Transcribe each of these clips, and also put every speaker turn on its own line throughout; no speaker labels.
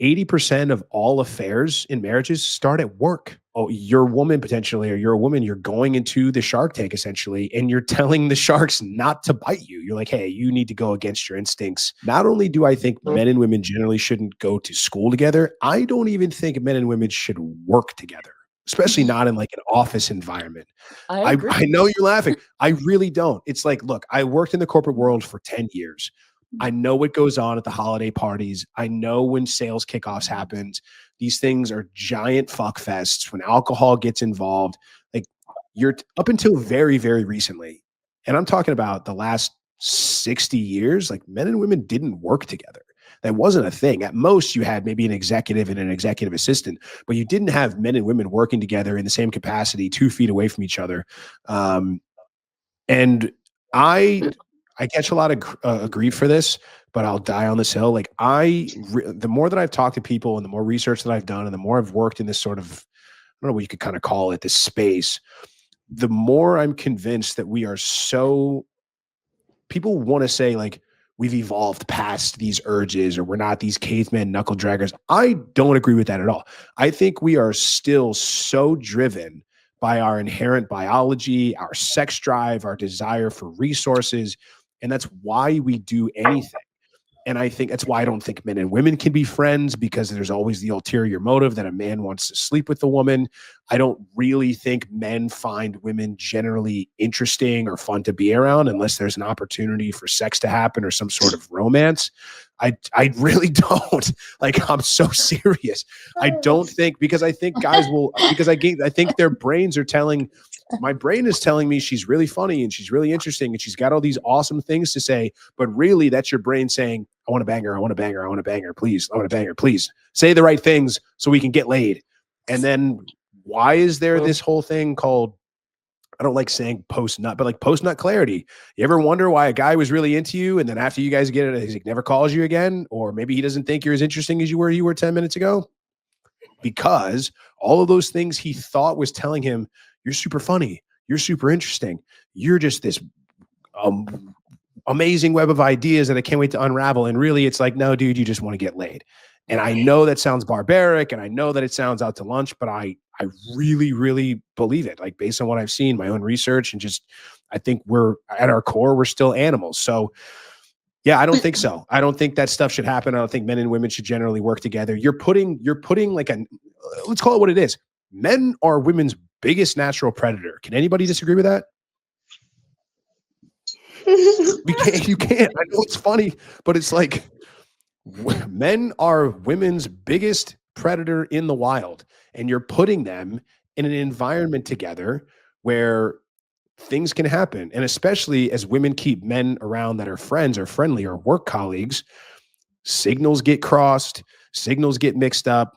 80% of all affairs in marriages start at work. Oh, you're a woman potentially, or you're a woman, you're going into the shark tank essentially, and you're telling the sharks not to bite you. You're like, hey, you need to go against your instincts. Not only do I think men and women generally shouldn't go to school together, I don't even think men and women should work together, especially not in like an office environment.
I
I,
agree.
I know you're laughing. I really don't. It's like, look, I worked in the corporate world for 10 years. I know what goes on at the holiday parties. I know when sales kickoffs happen. These things are giant fuck fests when alcohol gets involved. Like you're up until very, very recently, and I'm talking about the last 60 years, like men and women didn't work together. That wasn't a thing. At most, you had maybe an executive and an executive assistant, but you didn't have men and women working together in the same capacity, 2 feet away from each other. And I catch a lot of grief for this, but I'll die on this hill. Like the more that I've talked to people and the more research that I've done and the more I've worked in this sort of, I don't know what you could kind of call it, this space, the more I'm convinced that we are so, people want to say like, we've evolved past these urges or we're not these caveman knuckle draggers. I don't agree with that at all. I think we are still so driven by our inherent biology, our sex drive, our desire for resources. And that's why we do anything. And I think that's why I don't think men and women can be friends, because there's always the ulterior motive that a man wants to sleep with the woman. I don't really think men find women generally interesting or fun to be around unless there's an opportunity for sex to happen or some sort of romance. I really don't. Like, I'm so serious. I don't think, because I think guys will, because I think their brains are telling, my brain is telling me she's really funny and she's really interesting and she's got all these awesome things to say, but really that's your brain saying, I want to bang her, I want to bang her, I want to bang her, please, I want to bang her, please. Say the right things so we can get laid. And then why is there this whole thing called, I don't like saying post nut, but like post nut clarity? You ever wonder why a guy was really into you and then after you guys get it, he never calls you again? Or maybe he doesn't think you're as interesting as you were 10 minutes ago? Because all of those things he thought was telling him, you're super funny, you're super interesting, you're just this amazing web of ideas that I can't wait to unravel. And really it's like, no, dude, you just want to get laid. And I know that sounds barbaric and I know that it sounds out to lunch, but I really, really believe it. Like based on what I've seen, my own research, and just, I think we're at our core, we're still animals. So yeah, I don't think so. I don't think that stuff should happen. I don't think men and women should generally work together. You're putting like let's call it what it is. Men are women's biggest natural predator. Can anybody disagree with that? You can't. I know it's funny, but it's like men are women's biggest predator in the wild, and you're putting them in an environment together where things can happen. And especially as women keep men around that are friends or friendly or work colleagues, signals get crossed, signals get mixed up.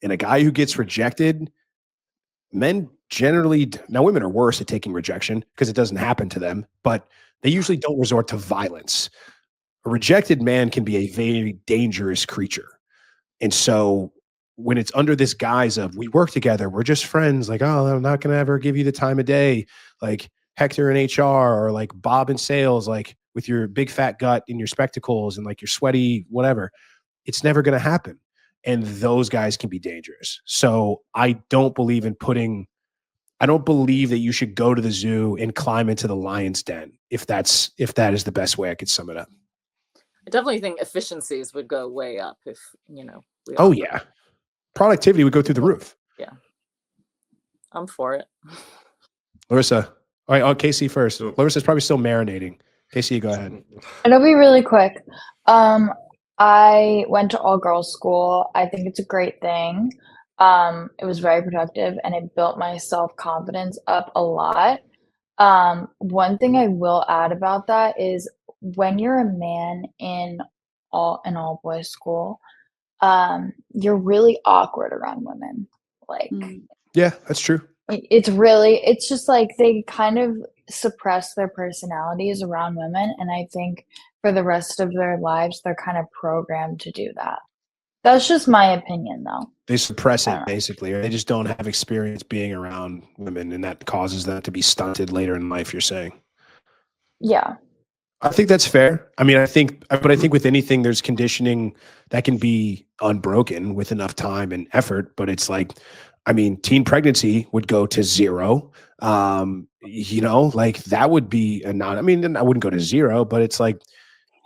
And a guy who gets rejected, men generally, now women are worse at taking rejection because it doesn't happen to them, but they usually don't resort to violence. A rejected man can be a very dangerous creature. And so when it's under this guise of we work together, we're just friends, like, oh, I'm not going to ever give you the time of day, like Hector in HR or like Bob in sales, like with your big fat gut and your spectacles and like your sweaty whatever, it's never going to happen. And those guys can be dangerous. So I don't believe that you should go to the zoo and climb into the lion's den if that is the best way I could sum it up.
I definitely think efficiencies would go way up if,
Oh yeah. Productivity would go through the roof.
Yeah. I'm for it.
Larissa. All right, Casey first. Larissa's probably still marinating. Casey, go ahead.
It'll be really quick. I went to all girls school. I think it's a great thing. It was very productive and it built my self-confidence up a lot. One thing I will add about that is when you're a man in all boys school, you're really awkward around women. Like,
yeah, that's true.
It's just like they kind of suppress their personalities around women. And I think for the rest of their lives, they're kind of programmed to do that. That's just my opinion, though.
They suppress it, basically, or they just don't have experience being around women, and that causes them to be stunted later in life, you're saying?
Yeah.
I think that's fair. I mean, but I think with anything, there's conditioning that can be unbroken with enough time and effort. But it's like, I mean, teen pregnancy would go to zero. Like that would be a non, I mean, I wouldn't go to zero, but it's like,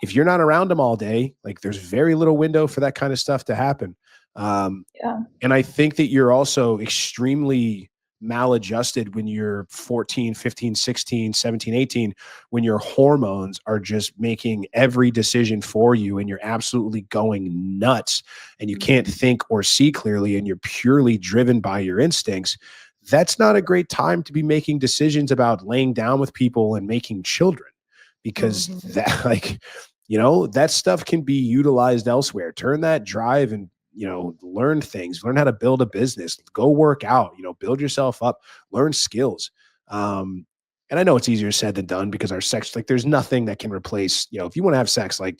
if you're not around them all day, like there's very little window for that kind of stuff to happen. Um,
Yeah.
and I think that you're also extremely maladjusted when you're 14, 15, 16, 17, 18, when your hormones are just making every decision for you and you're absolutely going nuts and you can't think or see clearly and you're purely driven by your instincts. That's not a great time to be making decisions about laying down with people and making children, because that, like, that stuff can be utilized elsewhere. Turn that drive and learn things, learn how to build a business, go work out, build yourself up, learn skills. And I know it's easier said than done because our sex, like there's nothing that can replace, if you want to have sex, like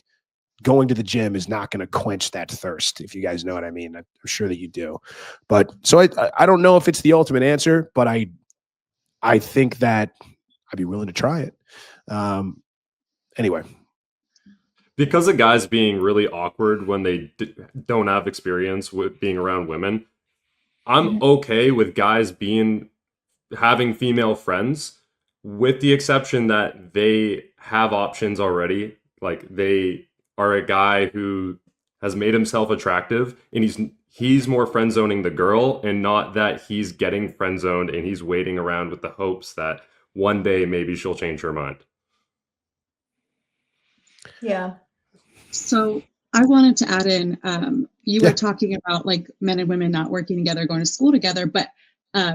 going to the gym is not going to quench that thirst. If you guys know what I mean, I'm sure that you do. But so I don't know if it's the ultimate answer, but I think that I'd be willing to try it. Anyway.
Because of guys being really awkward when they don't have experience with being around women, I'm okay with guys having female friends, with the exception that they have options already. Like they are a guy who has made himself attractive, and he's more friend zoning the girl, and not that he's getting friend zoned and he's waiting around with the hopes that one day maybe she'll change her mind.
Yeah.
So I wanted to add in, you were talking about like men and women not working together, going to school together, but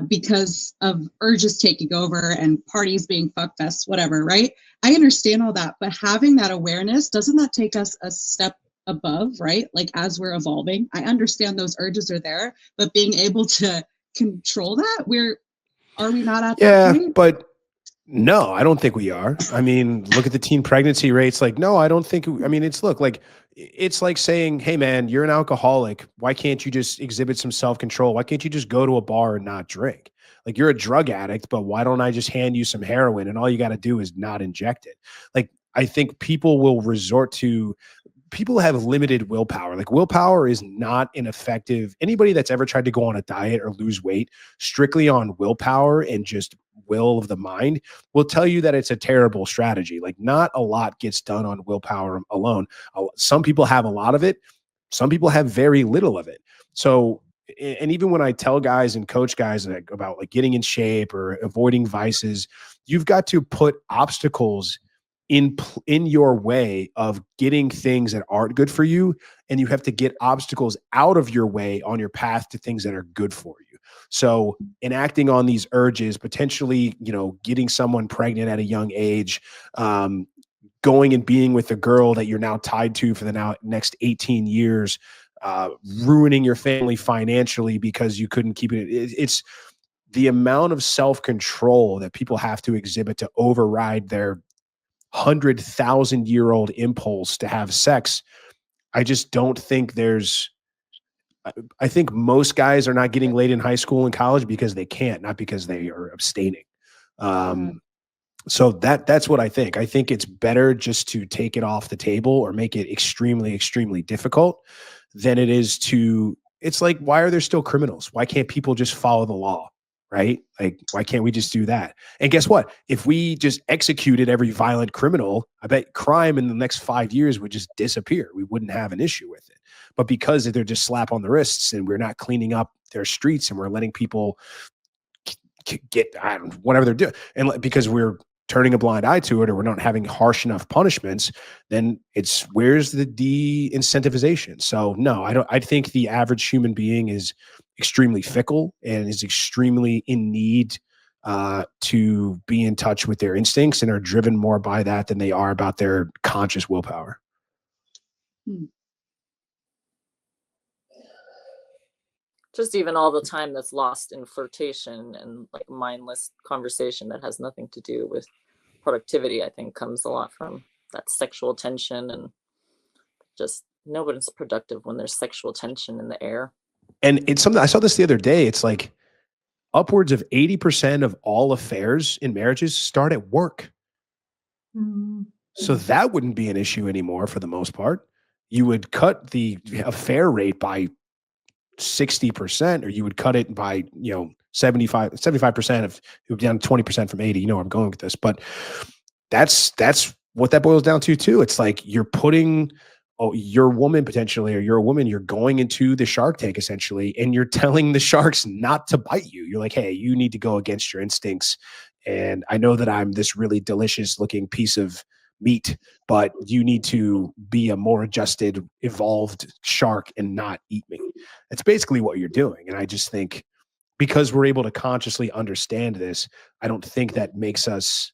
because of urges taking over and parties being fuckfest, whatever, right? I understand all that, but having that awareness, doesn't that take us a step above, right? Like as we're evolving, I understand those urges are there, but being able to control that, are we not at that point?
But no, I don't think we are. I mean, look at the teen pregnancy rates. Like, no, I don't think, I mean, it's like saying, hey man, you're an alcoholic. Why can't you just exhibit some self-control? Why can't you just go to a bar and not drink? Like, you're a drug addict, but why don't I just hand you some heroin and all you got to do is not inject it? Like, I think people have limited willpower. Like, willpower is not an effective, anybody that's ever tried to go on a diet or lose weight strictly on willpower and just will of the mind will tell you that it's a terrible strategy. Like, not a lot gets done on willpower alone. Some people have a lot of it. Some people have very little of it. So, and even when I tell guys and coach guys about like getting in shape or avoiding vices, you've got to put obstacles in your way of getting things that aren't good for you, and you have to get obstacles out of your way on your path to things that are good for you. So enacting on these urges, potentially, getting someone pregnant at a young age, going and being with a girl that you're now tied to for the next 18 years, ruining your family financially because you couldn't keep it. It's the amount of self-control that people have to exhibit to override their 100,000-year-old impulse to have sex. I just don't think I think most guys are not getting laid in high school and college because they can't, not because they are abstaining. So that's what I think. I think it's better just to take it off the table or make it extremely, extremely difficult than it is it's like, why are there still criminals? Why can't people just follow the law? Right? Like, why can't we just do that? And guess what? If we just executed every violent criminal, I bet crime in the next 5 years would just disappear. We wouldn't have an issue with it. But because they're just slap on the wrists and we're not cleaning up their streets and we're letting people get whatever they're doing, and because we're turning a blind eye to it or we're not having harsh enough punishments, then where's the de-incentivization? So no, I think the average human being is extremely fickle and is extremely in need to be in touch with their instincts and are driven more by that than they are about their conscious willpower.
Just even all the time that's lost in flirtation and like mindless conversation that has nothing to do with productivity, I think comes a lot from that sexual tension, and just nobody's productive when there's sexual tension in the air.
And it's something, I saw this the other day. It's like upwards of 80% of all affairs in marriages start at work. So that wouldn't be an issue anymore for the most part. You would cut the affair rate by 60%, or you would cut it by, 75% of, it would be down to 20% from 80. You know where I'm going with this, but that's what that boils down to too. It's like you're putting, your woman potentially, or you're a woman, you're going into the shark tank essentially, and you're telling the sharks not to bite you. You're like, hey, you need to go against your instincts. And I know that I'm this really delicious looking piece of meat, but you need to be a more adjusted, evolved shark and not eat me. That's basically what you're doing. And I just think because we're able to consciously understand this, I don't think that makes us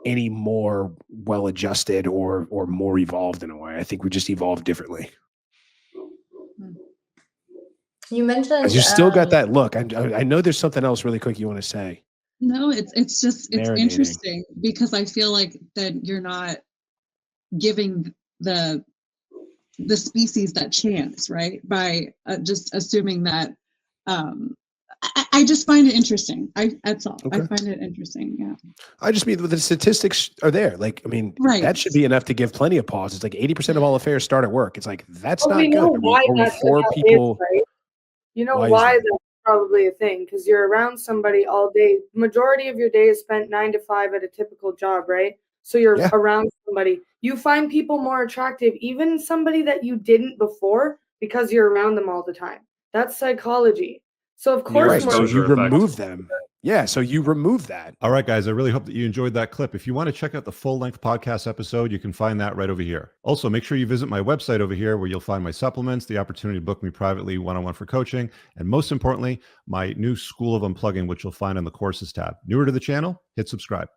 any more well-adjusted or more evolved in a way. I think we just evolved differently.
You mentioned
You still got that look. I know there's something else really quick you want to say.
No, it's just, it's
Marinating.
interesting because I feel like that you're not giving the species that chance, right? By just assuming that, I just find it interesting. That's all.
Okay.
I find it interesting. Yeah.
I just mean the statistics are there. Like, I mean,
Right.
that should be enough to give plenty of pause. It's like 80% of all affairs start at work. It's like, that's not
we
good.
know
Are
why
we
that's
for
how it
people?
is, right? You know
Why
why
is that?
that's probably a thing, because you're around somebody all day. Majority of your day is spent 9 to 5 at a typical job, right? So you're around somebody. You find people more attractive, even somebody that you didn't before, because you're around them all the time. That's psychology. So of course,
Right. So you
exposure effect.
remove them. Yeah. So you remove that.
All right, guys, I really hope that you enjoyed that clip. If you want to check out the full-length podcast episode, you can find that right over here. Also, make sure you visit my website over here where you'll find my supplements, the opportunity to book me privately one-on-one for coaching, and most importantly, my new School of Unplugging, which you'll find on the courses tab. Newer to the channel, hit subscribe.